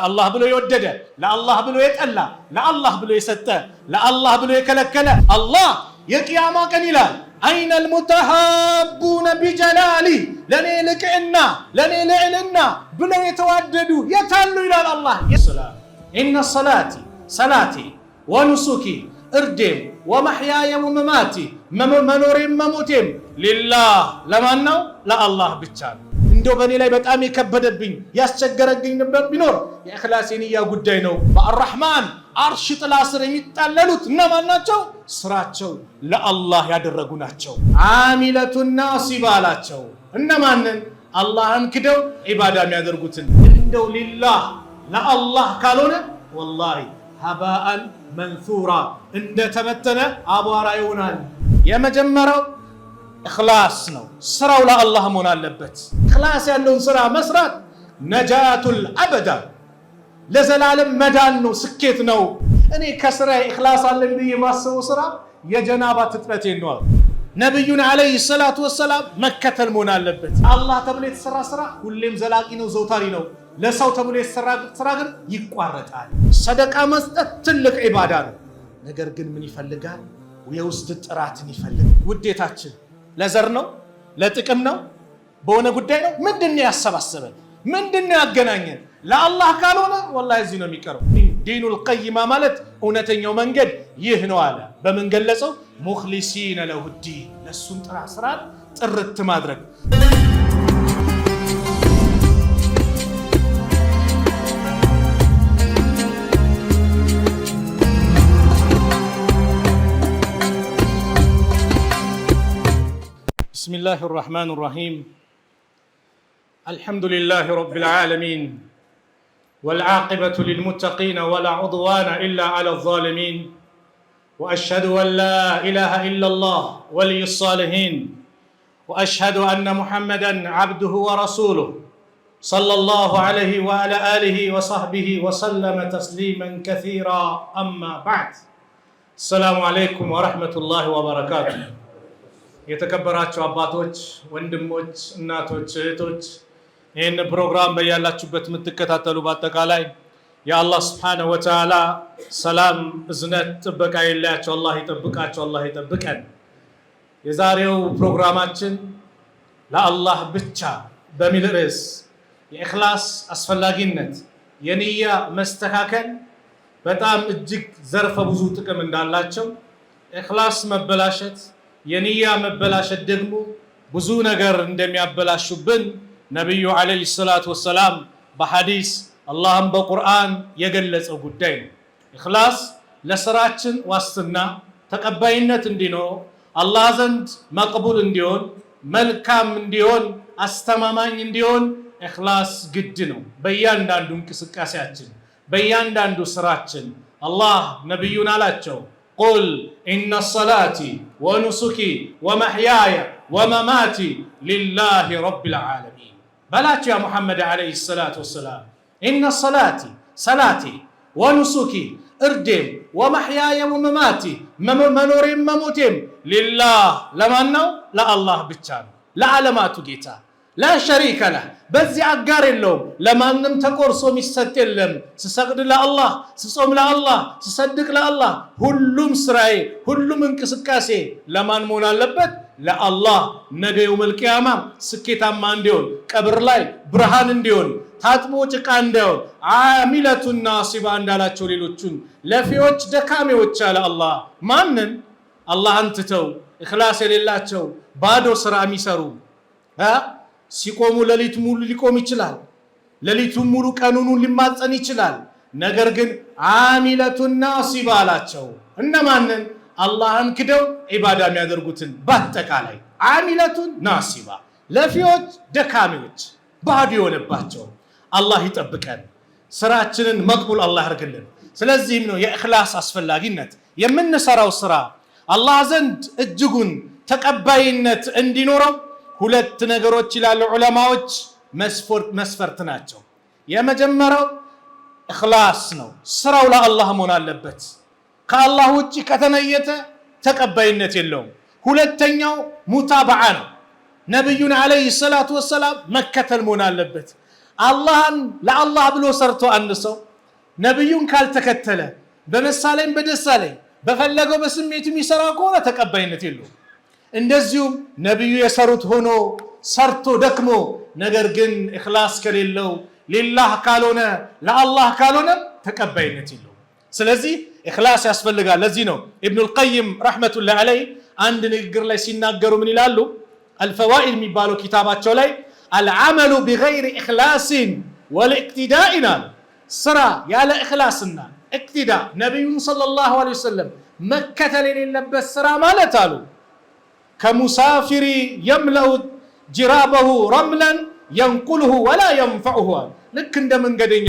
ለአላህ ብሎ የወደደ ለአላህ ብሎ የጠላ ለአላህ ብሎ የሰጠ ለአላህ ብሎ የከለከለ አላህ የቂያማ ቀን ይላል አይነ المتحابون بجلالي ለኔ ልቅዕና ለኔ ልዕልና ብለው የተዋደዱ የታሉ ይላል አላህ። ኢነ ሰላቲ ሰላቲ ወኑሱኪ እርዴም ወመሕያየ ወመማቲ መኖሬም መሞቴም ሊላህ ለማን ነው? ለአላህ ብቻ ነው። እንደው በእኔ ላይ በጣም የከበደብኝ ያስቸገረብኝ ነበር ቢኖር የእኽላስ የንያ ጉዳይ ነው። በአርራህማን አርሽ ጥላ ስር የሚጣለሉት እነማን ናቸው? ስራቸው ለአላህ ያደረጉ ናቸው። አሚለቱን ናሲባ አላቸው። እነማንን? አላህን ክደው ዒባዳ የሚያደርጉትን። እንደው ሊላህ ለአላህ ካልሆነ ወላሂ ሀባአን መንሱራ እንደተበተነ አቧራ ይሆናል። የመጀመሪያው እኽላስ ነው። ስራው ለአላህ መሆን አለበት። እኽላስ ያለውን ስራ መስራት ነጃቱል አበዳ ለዘላለም መዳን ነው፣ ስኬት ነው። እኔ ከስራ እኽላስ አለኝ ብዬ የማስበው ስራ የጀናባ ትጥበት ነው። ነብዩን አለይሂ ሰላቱ ወሰላም መከተል መሆን አለበት። አላህ ተብሎ የተሰራ ስራ ሁሌም ዘላቂ ነው፣ ዘውታሪ ነው። ለሰው ተብሎ የተሰራ ስራ ግን ይቋረጣል። ሰደቃ መስጠት ትልቅ ዒባዳ ነው። ነገር ግን ምን ይፈልጋል? የውስጥ ጥራትን ይፈልጋል። ውዴታችን ለዘር ነው? ለጥቅም ነው? በሆነ ጉዳይ ነው? ምንድነው ያሰባሰበን? ምንድነው ያገናኘን? ለአላህ ካልሆነ ወላሂ እዚህ ነው የሚቀረው። ዲኑል ቀይማ ማለት እውነተኛው መንገድ ይህ ነው አለ። በምን ገለጸው? ሙኽሊሲነ ለሁዲን፣ ለሱም ጥራ ስራን ጥርት ማድረግ። بسم الله الرحمن الرحيم الحمد لله رب العالمين والعاقبة للمتقين ولا عدوان إلا على الظالمين وأشهد أن لا إله إلا الله ولي الصالحين وأشهد أن محمدا عبده ورسوله صلى الله عليه وعلى آله وصحبه وسلم تسليما كثيرا أما بعد السلام عليكم ورحمة الله وبركاته የተከበራችሁ አባቶች፣ ወንድሞች፣ እናቶች፣ እህቶች ይህን ፕሮግራም በያላችሁበት የምትከታተሉ በአጠቃላይ የአላህ ስብሓነሁ ወተዓላ ሰላም፣ እዝነት፣ ጥበቃ የለያቸው አላህ ይጠብቃቸው፣ አላህ ይጠብቀን። የዛሬው ፕሮግራማችን ለአላህ ብቻ በሚል ርዕስ የኢኽላስ አስፈላጊነት፣ የንያ መስተካከል በጣም እጅግ ዘርፈ ብዙ ጥቅም እንዳላቸው፣ ኢኽላስ መበላሸት የንያ መበላሸት ደግሞ ብዙ ነገር እንደሚያበላሹብን ነብዩ አለይሂ ሰላቱ ወሰላም በሐዲስ አላህም በቁርአን የገለጸው ጉዳይ ነው። ኢኽላስ ለስራችን ዋስትና ተቀባይነት እንዲኖር አላህ ዘንድ መቅቡል እንዲሆን መልካም እንዲሆን አስተማማኝ እንዲሆን ኢኽላስ ግድ ነው። በእያንዳንዱ እንቅስቃሴያችን በእያንዳንዱ ስራችን አላህ ነብዩን አላቸው ቁል ኢነ ሰላቲ ወኑሱኪ ወመሕያየ ወመማቲ ሊላሂ ረቢል ዓለሚን በላቸው ያ ሙሐመድ ዓለይሂ ሰላቱ ወሰላም ኢነ ሰላቲ ሰላቴ ወኑሱኪ እርዴም ወመሕያየ ወመማቲ መኖሬም መሞቴም ሊላህ ለማን ነው? ለአላህ ብቻ ነው፣ ለዓለማቱ ጌታ ላ ሸሪከ ለህ በዚህ አጋር የለውም። ለማንም ተቆርሶ የሚሰጥ የለም። ስሰግድ ለአላህ፣ ስጾም ለአላህ፣ ስሰድቅ ለአላህ። ሁሉም ስራዬ ሁሉም እንቅስቃሴ ለማን መሆን አለበት? ለአላህ። ነገ የውመል ቂያማ ስኬታማ እንዲሆን፣ ቀብር ላይ ብርሃን እንዲሆን፣ ታጥቦ ጭቃ እንዳይሆን፣ አሚለቱን ናሲባ እንዳላቸው ሌሎቹን ለፊዎች ደካሜዎች አለ አላህ። ማንን? አላህን ትተው ኢኽላስ የሌላቸው ባዶ ስራ የሚሰሩ ሲቆሙ ሌሊት ሙሉ ሊቆም ይችላል። ሌሊቱን ሙሉ ቀኑን ሊማጸን ይችላል። ነገር ግን አሚለቱን ናሲባ አላቸው። እነማንን? አላህን ክደው ዒባዳ የሚያደርጉትን በአጠቃላይ አሚለቱን ናሲባ፣ ለፊዎች ደካሚዎች፣ ባዶ የሆነባቸው። አላህ ይጠብቀን፣ ስራችንን መቅቡል አላህ ያርግልን። ስለዚህም ነው የኢኽላስ አስፈላጊነት። የምንሰራው ስራ አላህ ዘንድ እጅጉን ተቀባይነት እንዲኖረው ሁለት ነገሮች ይላሉ ዑለማዎች መስፈርት ናቸው። የመጀመሪያው ኢኽላስ ነው። ስራው ለአላህ መሆን አለበት። ከአላህ ውጪ ከተነየተ ተቀባይነት የለውም። ሁለተኛው ሙታበዓ ነው። ነብዩን አለይሂ ሰላቱ ወሰላም መከተል መሆን አለበት። አላህን ለአላህ ብሎ ሰርቶ አንድ ሰው ነብዩን ካልተከተለ በመሳለኝ በደሳለኝ በፈለገው በስሜቱ የሚሰራ ከሆነ ተቀባይነት የለውም። እንደዚሁም ነብዩ የሰሩት ሆኖ ሰርቶ ደክሞ ነገር ግን ኢኽላስ ከሌለው ሊላህ ካልሆነ ለአላህ ካልሆነ ተቀባይነት የለውም። ስለዚህ ኢኽላስ ያስፈልጋል። ለዚህ ነው ኢብኑል ቀይም ረሕመቱላሂ ዐለይሂ አንድ ንግግር ላይ ሲናገሩ ምን ይላሉ? አልፈዋኢድ የሚባለው ኪታባቸው ላይ አልዓመሉ ቢገይሪ ኢኽላሲን ወልኢቅቲዳኢን አሉ። ስራ ያለ ኢኽላስና ኢቅቲዳ ነቢዩን ሰለላሁ ዐለይሂ ወሰለም መከተል የሌለበት ስራ ማለት አሉ ከሙሳፊሪ የምለኡ ጅራበሁ ረምለን የንቁልሁ ወላ የንፈዑሁ። ልክ እንደ መንገደኛ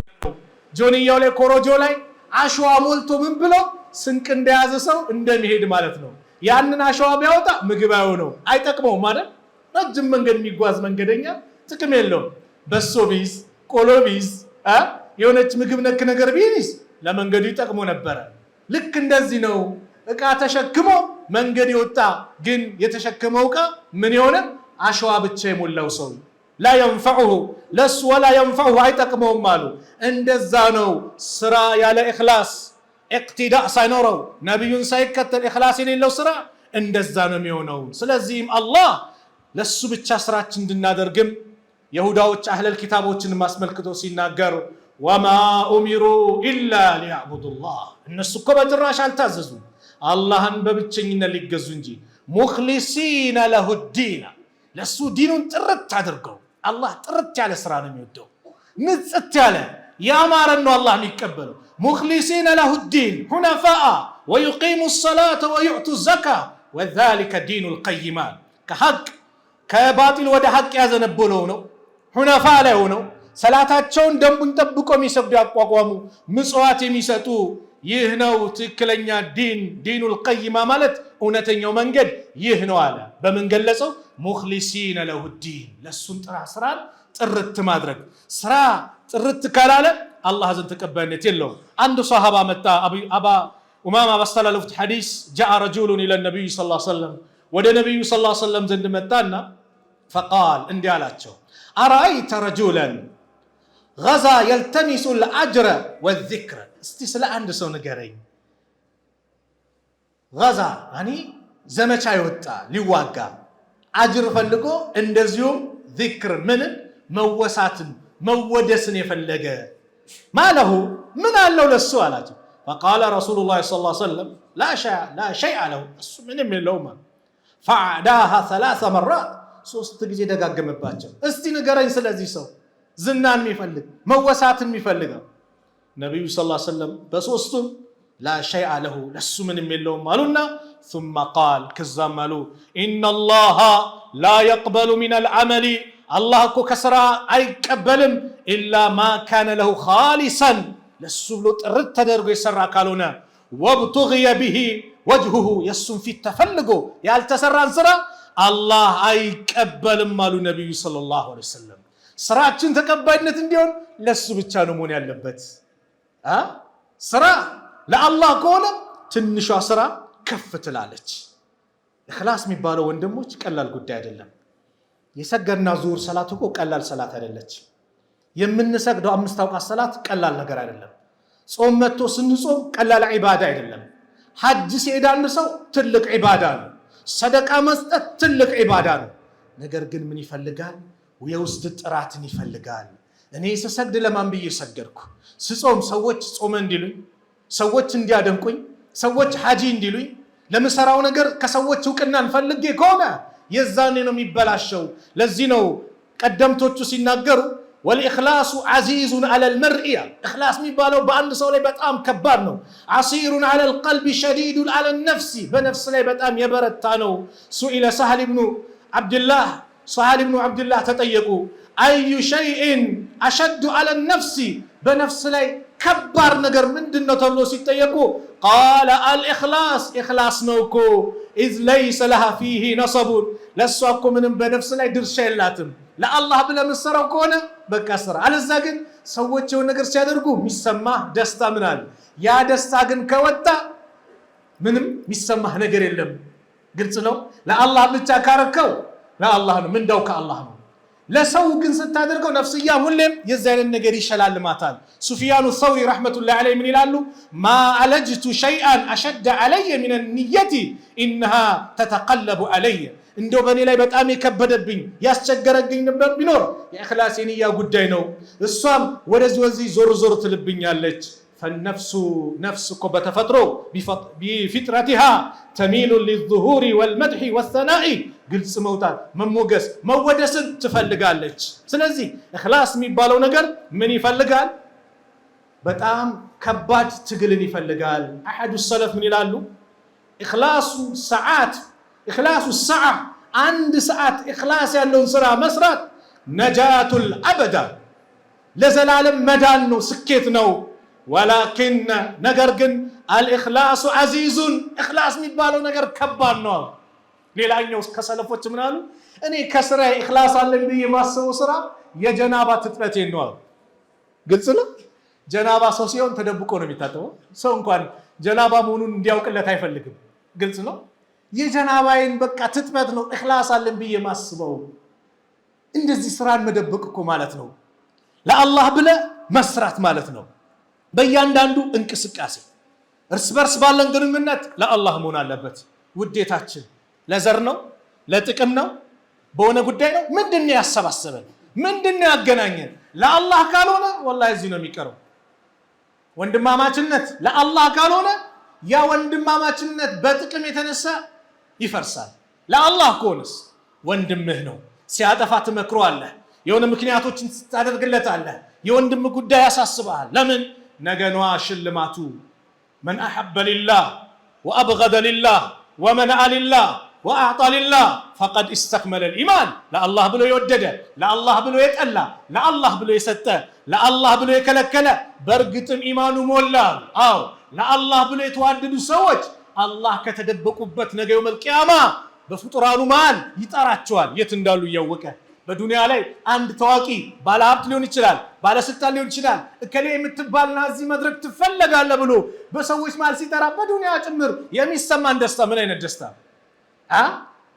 ጆንያው ላይ ኮሮጆ ላይ አሸዋ ሞልቶ ምን ብሎ ስንቅ እንደያዘ ሰው እንደሚሄድ ማለት ነው። ያንን አሸዋ ቢያወጣ ምግብ አይሆነው አይጠቅመውም ማለት ረጅም መንገድ የሚጓዝ መንገደኛ ጥቅም የለውም። በሶ ቢዝ ቆሎ ቢዝ የሆነች ምግብ ነክ ነገር ቢይዝ ለመንገዱ ይጠቅሞ ነበረ። ልክ እንደዚህ ነው። እቃ ተሸክሞ መንገድ የወጣ ግን የተሸከመው እቃ ምን የሆነ አሸዋ ብቻ የሞላው ሰው ላ የንፈዑሁ ለሱ ወላ የንፈዑሁ አይጠቅመውም አሉ። እንደዛ ነው ስራ ያለ ኢኽላስ ኢቅቲዳእ ሳይኖረው ነቢዩን ሳይከተል ኢኽላስ የሌለው ስራ እንደዛ ነው የሚሆነው። ስለዚህም አላህ ለሱ ብቻ ስራችን እንድናደርግም የሁዳዎች አህለል ኪታቦችን ማስመልክቶ ሲናገር ወማ ኡሚሩ ኢላ ሊያዕቡዱላህ እነሱ እኮ በጭራሽ አልታዘዙም አላህን በብቸኝነት ሊገዙ እንጂ ሙኽሊሲነ ለሁ ዲና ለሱ ዲኑን ጥርት አድርገው። አላህ ጥርት ያለ ስራ ነው የሚወደው፣ ንጽት ያለ ያማረን ነው አላህ የሚቀበለው። ሙኽሊሲነ ለሁ ዲን ሁነፋአ ወዩቂሙ ሰላተ ወዩዕቱ ዘካ ወዛሊከ ዲኑል ቀይማ ከሐቅ ከባጢል ወደ ሐቅ ያዘነበለው ነው። ሁነፋ ላይ ሆነው ሰላታቸውን ደንቡን ጠብቆ የሚሰግዱ ያቋቋሙ ምጽዋት የሚሰጡ ይህ ነው ትክክለኛ ዲን። ዲኑል ቀይማ ማለት እውነተኛው መንገድ ይህ ነው አለ። በምን ገለጸው? ሙኽሊሲነ ለሁ ዲን ለሱን ስራን ጥርት ማድረግ። ስራ ጥርት ካላለ አላህ ዘንድ ተቀባይነት የለውም። አንድ ሷሃባ መጣ። አባ ኡማማ ባስተላለፉት ሐዲስ ጃአ ረጁሉን ኢለ ነቢይ ሰለላሁ ዐለይሂ ወሰለም ወደ ነቢዩ ሰለላሁ ዐለይሂ ወሰለም ዘንድ መጣና ፈቃል እንዲህ አላቸው አረአይተ ረጁለን ገዛ የልተሚሱ ልአጅረ ወዚክረ። እስቲ ስለ አንድ ሰው ንገረኝ። ገዛ ዘመቻ ይወጣ ሊዋጋ አጅር ፈልጎ እንደዚሁም ዚክር ምንን መወሳትን መወደስን የፈለገ ማለሁ ምን አለው ለሱ አላቸው። ፈቃለ ረሱሉላህ ሰለላሁ ዐለይሂ ወሰለም ላ ሸይአ ለሁ እሱ ምንም የለውም። ፈዐዳሃ ሰላሰ መራት ሶስት ጊዜ ደጋገመባቸው። እስቲ ንገረኝ ስለዚህ ሰው ዝናን የሚፈልግ መወሳትን የሚፈልገው። ነቢዩ ሰለላሁ ዐለይሂ ወሰለም በሶስቱም ላ ሸይአ ለሁ ለሱ ምንም የለውም አሉና ثم قال ከዛም አሉ ኢነላሃ ላ የቅበሉ ሚነል ዐመሊ አላህ እኮ ከስራ አይቀበልም ኢላ ማ ካነ ለሁ ኻሊሰን ለሱ ብሎ ጥርት ተደርጎ የሰራ ካልሆነ ወብቱግየ ቢሂ ወጅሁሁ የሱን ፊት ተፈልጎ ያልተሰራን ስራ አላህ አይቀበልም አሉ ነቢዩ ሰለላሁ ዐለይሂ ወሰለም። ስራችን ተቀባይነት እንዲሆን ለሱ ብቻ ነው መሆን ያለበት። ስራ ለአላህ ከሆነ ትንሿ ስራ ከፍ ትላለች። ኢኽላስ የሚባለው ወንድሞች ቀላል ጉዳይ አይደለም። የሰገድና ዙሁር ሰላት እኮ ቀላል ሰላት አይደለች። የምንሰግደው 5 አውቃት ሰላት ቀላል ነገር አይደለም። ጾም መጥቶ ስንጾም ቀላል ዒባዳ አይደለም። ሐጅ ሲሄድ አንድ ሰው ትልቅ ዒባዳ ነው። ሰደቃ መስጠት ትልቅ ዒባዳ ነው። ነገር ግን ምን ይፈልጋል? የውስጥ ጥራትን ይፈልጋል። እኔ ስሰግድ ለማን ብዬ ሰገድኩ? ስጾም ሰዎች ጾመ እንዲሉኝ፣ ሰዎች እንዲያደንቁኝ፣ ሰዎች ሐጂ እንዲሉኝ፣ ለምሰራው ነገር ከሰዎች እውቅናን ፈልጌ ከሆነ የዛኔ ነው የሚበላሸው። ለዚህ ነው ቀደምቶቹ ሲናገሩ ወልኢኽላሱ ዐዚዙን ዐለል መርኢ ኢኽላስ የሚባለው በአንድ ሰው ላይ በጣም ከባድ ነው። ዐሲሩን ዐለል ቀልቢ ሸዲዱን ዐለን ነፍሲ በነፍስ ላይ በጣም የበረታ ነው። ሱኢለ ሳህል ብኑ ዓብድላህ ተጠየቁ አዩ ሸይእን አሸዱ ዐለን ነፍሲ በነፍስ ላይ ከባድ ነገር ምንድን ነው ተብሎ ሲጠየቁ ቃለ አልኢኽላስ ኢኽላስ ነው እኮ ኢዝ ለይሰ ለሃ ፊሂ ነሰቡን ለእሷ እኮ ምንም በነፍስ ላይ ድርሻ የላትም። ለአላህ ብለህ የምትሰራው ከሆነ በቃ ስራ። አለዛ ግን ሰዎች የሆነ ነገር ሲያደርጉ የሚሰማህ ደስታ ምን አለ? ያ ደስታ ግን ከወጣ ምንም የሚሰማህ ነገር የለም። ግልጽ ነው። ለአላህ ብቻ ካረከው ለአላህ ነው፣ ምንዳው ከአላህ ነው። ለሰው ግን ስታደርገው ነፍስያ ሁሌም የዚህ አይነት ነገር ይሸላልማታል። ሱፊያኑ ሰውሪ ረሕመቱላሂ ዐለይሂ ምን ይላሉ? ማ አለጅቱ ሸይአን አሸደ ዐለየ ሚነ ንየቲ ኢነሃ ተተቀለቡ ዐለየ። እንደው በእኔ ላይ በጣም የከበደብኝ ያስቸገረብኝ ነበር ቢኖር የእኽላስ የንያ ጉዳይ ነው። እሷም ወደዚህ ወዚህ ዞር ዞር ትልብኛለች። ፈነፍሱ ነፍስ እኮ በተፈጥሮ ቢፊጥረቲሃ ተሚሉ ሊዙሁሪ ወልመድሒ ወሰናኢ፣ ግልጽ መውጣት፣ መሞገስ፣ መወደስን ትፈልጋለች። ስለዚህ እኽላስ የሚባለው ነገር ምን ይፈልጋል? በጣም ከባድ ትግልን ይፈልጋል። አሐዱ ሰለፍ ምን ይላሉ? ኢኽላሱ ሰዓ፣ አንድ ሰዓት ኢኽላስ ያለውን ስራ መስራት ነጃቱል አበዳ፣ ለዘላለም መዳን ነው፣ ስኬት ነው። ወላኪን ነገር ግን አልኢኽላሱ ዐዚዙን፣ ኢኽላስ የሚባለው ነገር ከባድ ነው። ሌላኛው ከሰለፎች ምን አሉ? እኔ ከስራ ኢኽላስ አለኝ ብዬ የማስበው ስራ የጀናባ ትጥበቴ ነው። ግልጽ ነው። ጀናባ ሰው ሲሆን ተደብቆ ነው የሚታጠበው። ሰው እንኳን ጀናባ መሆኑን እንዲያውቅለት አይፈልግም። ግልጽ ነው። የጀናባዬን በቃ ትጥበት ነው ኢኽላስ አለኝ ብዬ የማስበው። እንደዚህ ስራን መደበቅ እኮ ማለት ነው ለአላህ ብለ መስራት ማለት ነው። በእያንዳንዱ እንቅስቃሴ እርስ በርስ ባለን ግንኙነት ለአላህ መሆን አለበት። ውዴታችን ለዘር ነው? ለጥቅም ነው? በሆነ ጉዳይ ነው? ምንድነው ያሰባሰበን? ምንድነው ያገናኘን? ለአላህ ካልሆነ ወላሂ እዚህ ነው የሚቀረው። ወንድማማችነት ለአላህ ካልሆነ ያ ወንድማማችነት በጥቅም የተነሳ ይፈርሳል። ለአላህ ከሆነስ ወንድምህ ነው። ሲያጠፋ ትመክረዋለህ፣ የሆነ ምክንያቶችን ታደርግለታለህ። የወንድም ጉዳይ ያሳስብሃል። ለምን? ነገ ነዋ ሽልማቱ። መን አሐበ ሊላህ ወአብገደ ሊላህ ወመነአ ሊላህ ወአዕጣ ሊላህ ፈቀድ ኢስተክመለል ኢማን። ለአላህ ብሎ የወደደ፣ ለአላህ ብሎ የጠላ፣ ለአላህ ብሎ የሰጠ፣ ለአላህ ብሎ የከለከለ በእርግጥም ኢማኑ ሞላ። አዎ ለአላህ ብሎ የተዋደዱ ሰዎች አላህ ከተደበቁበት ነገ የውመል ቂያማ በፍጡራኑ መሃል ይጠራቸዋል፣ የት እንዳሉ እያወቀ። በዱንያ ላይ አንድ ታዋቂ ባለሀብት ሊሆን ይችላል፣ ባለስልጣን ሊሆን ይችላል። እከሌ የምትባልና እዚህ መድረክ ትፈለጋለህ ብሎ በሰዎች መሃል ሲጠራ በዱንያ ጭምር የሚሰማን ደስታ ምን አይነት ደስታ!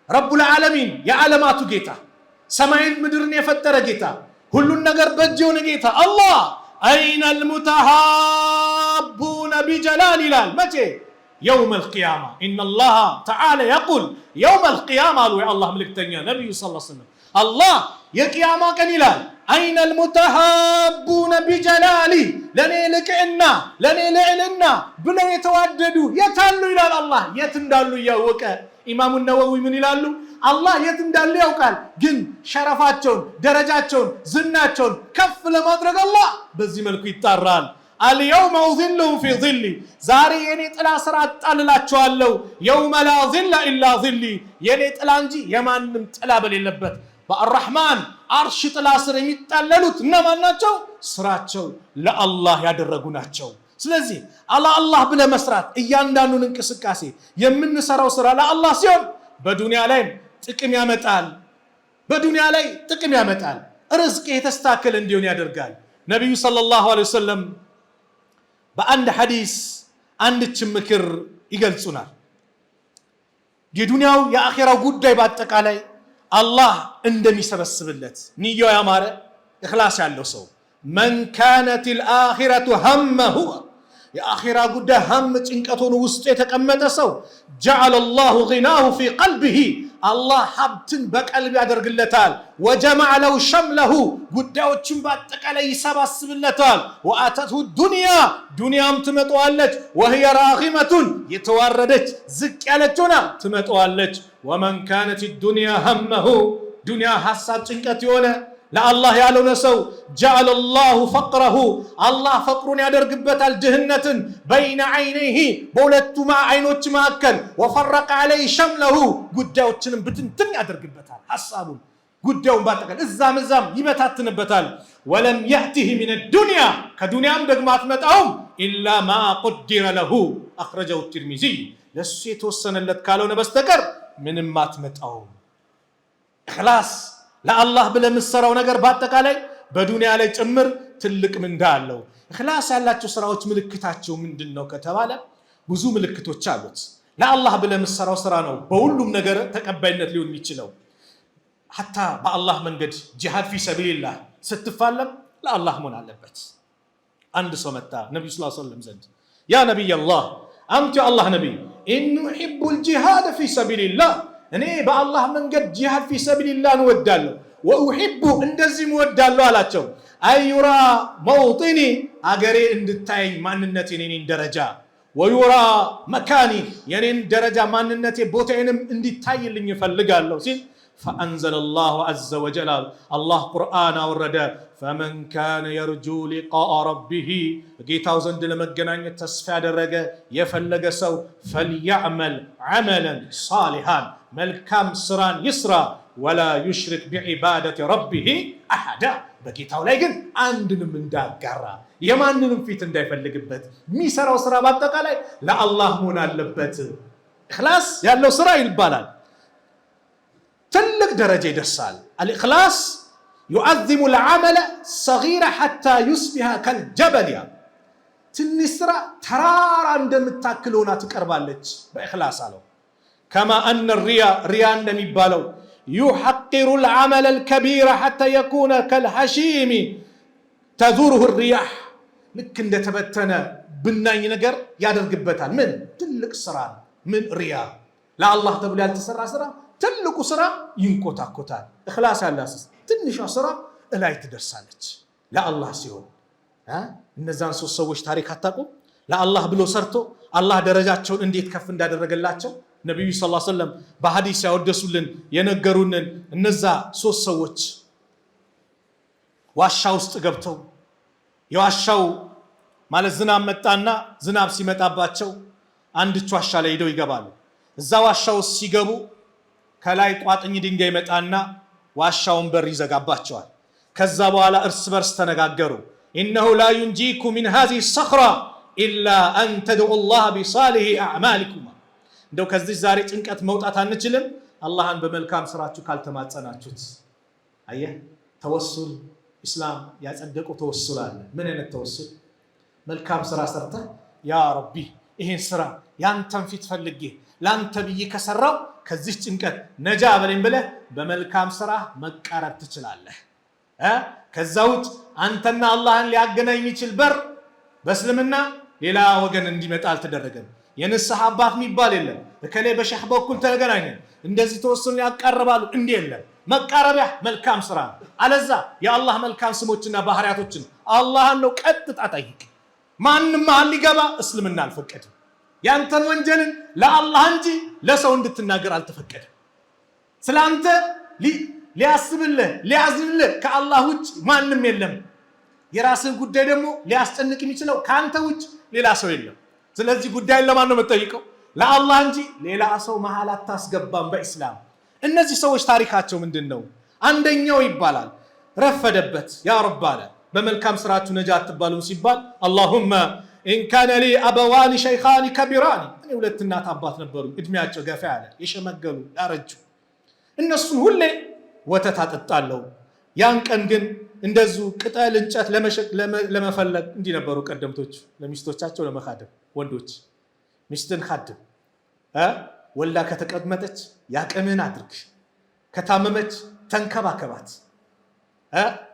ረቡል ዓለሚን የዓለማቱ ጌታ፣ ሰማይን ምድርን የፈጠረ ጌታ፣ ሁሉን ነገር በእጅ የሆነ ጌታ አላህ አይነል ሙተሃቡነ ቢጀላል ይላል። መቼ? የውመል ቂያማ። ኢነላሃ ተዓላ የቁል የውመል ቂያማ አሉ የአላህ መልእክተኛ ነቢዩ ሰለላሁ ዐለይሂ ወሰለም። አላህ የቂያማ ቀን ይላል አይነል ሙተሃቡነ ቢጀላሊ፣ ለእኔ ልቅዕና ለእኔ ልዕልና ብለው የተዋደዱ የታሉ ይላል። አላህ የት እንዳሉ እያወቀ። ኢማሙ ነወዊ ምን ይላሉ? አላህ የት እንዳሉ ያውቃል፣ ግን ሸረፋቸውን፣ ደረጃቸውን፣ ዝናቸውን ከፍ ለማድረግ አላህ በዚህ መልኩ ይጣራል። አልየውመ ኡዚሉሁም ፊ ዚሊ፣ ዛሬ የኔ ጥላ ስር አጣልላቸዋለሁ። የውመ ላ ዚላ ኢላ ዚሊ፣ የኔ ጥላ እንጂ የማንም ጥላ በሌለበት በአራሕማን አርሽ ጥላ ስር የሚጣለሉት እነማን ናቸው? ስራቸው ለአላህ ያደረጉ ናቸው። ስለዚህ አላህ ብለህ መስራት፣ እያንዳንዱን እንቅስቃሴ የምንሰራው ስራ ለአላህ ሲሆን በዱንያ ላይ ጥቅም ያመጣል። በዱንያ ላይ ጥቅም ያመጣል። ርዝቅ የተስተካከለ እንዲሆን ያደርጋል። ነቢዩ ሰለላሁ ዐለይሂ ወሰለም በአንድ ሐዲስ አንድች ምክር ይገልጹናል። የዱንያው የአኺራው ጉዳይ በአጠቃላይ አላህ እንደሚሰበስብለት ንያው ያማረ ኢኽላስ ያለው ሰው መን ካነቲል አኺረቱ ሀመሁ፣ የአኺራ ጉዳይ ሀም ጭንቀት ሆኖ ውስጡ የተቀመጠ ሰው ጀዐለ ላሁ ጊናሁ ፊ ቀልቢሂ፣ አላህ ሀብትን በቀልብ ያደርግለታል። ወጀመዐ ለሁ ሸምለሁ፣ ጉዳዮችን በአጠቃላይ ይሰባስብለታል። ወአተትሁ ዱንያ፣ ዱንያም ትመጣዋለች። ወህየ ራጊመቱን፣ የተዋረደች ዝቅ ያለች ሆና ትመጣዋለች። ወመን ካነት ዱንያ ሀመሁ፣ ዱንያ ሀሳብ ጭንቀት የሆነ ለአላህ ያልሆነ ሰው ጀዐለ ላሁ ፈቅረሁ፣ አላህ ፈቅሩን ያደርግበታል፣ ድህነትን በይነ ዐይነይሂ፣ በሁለቱ አይኖች መካከል። ወፈረቀ ዐለይሂ ሸምለሁ፣ ጉዳዮችንም ብትንትን ያደርግበታል፣ ሀሳቡን ጉዳዩን ባጠቃላይ እዛም ይበታትንበታል። ወለም የእቲህ ሚነ ዱንያ፣ ከዱንያም ደግሞ አትመጣውም ኢላ ማ ቁዲረ ለሁ አኽረጀሁ ትርሚዚ፣ ለሱ የተወሰነለት ካልሆነ በስተቀር ምንም አትመጣውም። ኢኽላስ ለአላህ ብለህ የምትሰራው ነገር በአጠቃላይ በዱንያ ላይ ጭምር ትልቅ ምንዳ አለው። ኢኽላስ ያላቸው ስራዎች ምልክታቸው ምንድን ነው ከተባለ ብዙ ምልክቶች አሉት። ለአላህ ብለህ የምትሰራው ስራ ነው በሁሉም ነገር ተቀባይነት ሊሆን የሚችለው። ሐታ በአላህ መንገድ ጂሃድ ፊ ሰቢልላህ ስትፋለም ለአላህ መሆን አለበት። አንድ ሰው መጣ ነብዩ ሰለላሁ ዐለይሂ ወሰለም ዘንድ ያ ነብይ አላህ አንተ የአላህ ነብይ ኢኑ ኡሂቡል ጂሃድ ፊ ሰቢልላህ እኔ በአላህ መንገድ ጂሃድ ፊ ሰቢልላህ እንወዳለሁ ወኡሂቡ እንደዚህም እወዳለሁ አላቸው። አዩራ መውጢኒ አገሬ እንድታየኝ ማንነቴ የኔን ደረጃ ወዩራ መካኒ የኔን ደረጃ ማንነቴ ቦታዬንም እንዲታይልኝ እፈልጋለሁ ሲል فأنزل الله عز وجل الله قرآن ورد فمن كان يرجو لقاء ربه ጌታው ዘንድ ለመገናኘት ተስፋ ያደረገ የፈለገ ሰው فليعمل عملا صالحا መልካም ስራን ይስራ ولا يشرك بعبادة ربه أحدا በጌታው ላይ ግን አንድንም እንዳጋራ የማንንም ፊት እንዳይፈልግበት የሚሰራው ስራ በአጠቃላይ ለአላህ መሆን አለበት። ኢኽላስ ያለው ስራ ይባላል። ትልቅ ደረጃ ይደርሳል። الإخلاص يعظم العمل صغيرة حتى يصبح كالجبل ትንሽ ስራ ተራራ እንደምታክል ሆና ትቀርባለች በኢኽላስ አለው። كما أن الرياء እንደሚባለው يحقر العمل الكبير حتى يكون كالحشيم تذوره الرياح ልክ እንደተበተነ ብናኝ ነገር ያደርግበታል። ምን ትልቅ ስራ ምን ሪያ ለአላህ ተብሎ ያልተሰራ ስራ ትልቁ ስራ ይንቆታቆታል። ኢኽላስ ያላስ ትንሿ ስራ እላይ ትደርሳለች ለአላህ ሲሆን እነዛን ሶስት ሰዎች ታሪክ አታውቁም? ለአላህ ብሎ ሰርቶ አላህ ደረጃቸውን እንዴት ከፍ እንዳደረገላቸው ነብዩ ሰለላሁ ዐለይሂ ወሰለም በሐዲስ ያወደሱልን የነገሩንን እነዛ ሶስት ሰዎች ዋሻ ውስጥ ገብተው የዋሻው ማለት ዝናብ መጣና ዝናብ ሲመጣባቸው አንድች ዋሻ ላይ ሄደው ይገባሉ። እዛ ዋሻው ሲገቡ ከላይ ቋጥኝ ድንጋይ መጣና ዋሻውን በር ይዘጋባቸዋል። ከዛ በኋላ እርስ በርስ ተነጋገሩ إنه لا ينجيكم من هذه الصخرة إلا أن تدعوا الله بصالح أعمالكم እንደው ከዚህ ዛሬ ጭንቀት መውጣት አንችልም አላህን በመልካም ስራችሁ ካልተማጸናችሁት። አየህ ተወሱል ኢስላም ያጸደቀው ተወሱል አለ። ምን አይነት ተወሱል? መልካም ስራ ሰርተህ ያ ረቢ ይሄን ስራ ያንተን ፊት ፈልጌ ላንተ ብዬ ከሰራው ከዚህ ጭንቀት ነጃ በለኝ ብለህ በመልካም ስራ መቃረብ ትችላለህ። ከዛ ውጭ አንተና አላህን ሊያገናኝ የሚችል በር በእስልምና ሌላ ወገን እንዲመጣ አልተደረገም። የንስሐ አባት የሚባል የለም። በከሌ በሸህ በኩል ተገናኘን እንደዚህ ተወስኑ ያቀርባሉ እንዴ የለም። መቃረቢያ መልካም ስራ አለዛ የአላህ መልካም ስሞችና ባህሪያቶችን አላህን ነው ቀጥታ ጠይቅ። ማንም መሃል ሊገባ እስልምና አልፈቀደም። ያንተን ወንጀልን ለአላህ እንጂ ለሰው እንድትናገር አልተፈቀደም። ስላንተ ሊያስብልህ ሊያዝንልህ ከአላህ ውጭ ማንም የለም። የራስን ጉዳይ ደግሞ ሊያስጨንቅ የሚችለው ካንተ ውጭ ሌላ ሰው የለም። ስለዚህ ጉዳይን ለማን ነው የምትጠይቀው? ለአላህ እንጂ ሌላ ሰው መሃል አታስገባም በእስላም። እነዚህ ሰዎች ታሪካቸው ምንድነው? አንደኛው ይባላል ረፈደበት ያ ረብ አለ በመልካም ስራችሁ ነጃ አትባሉም ሲባል اللهم ان كان لي ابوان شيخان كبيران እኔ ሁለት እናት አባት ነበሩ እድሜያቸው ገፋ ያለ የሸመገሉ ያረጁ እነሱን ሁሌ ወተት አጠጣለሁ። ያን ቀን ግን እንደዚሁ ቅጠል እንጨት ለመፈለግ እንዲህ ነበሩ ቀደምቶች ለሚስቶቻቸው ለመኻደም ወንዶች ሚስትን ኻድም ወላ ከተቀመጠች ያቀምን አድርግ ከታመመች ተንከባከባት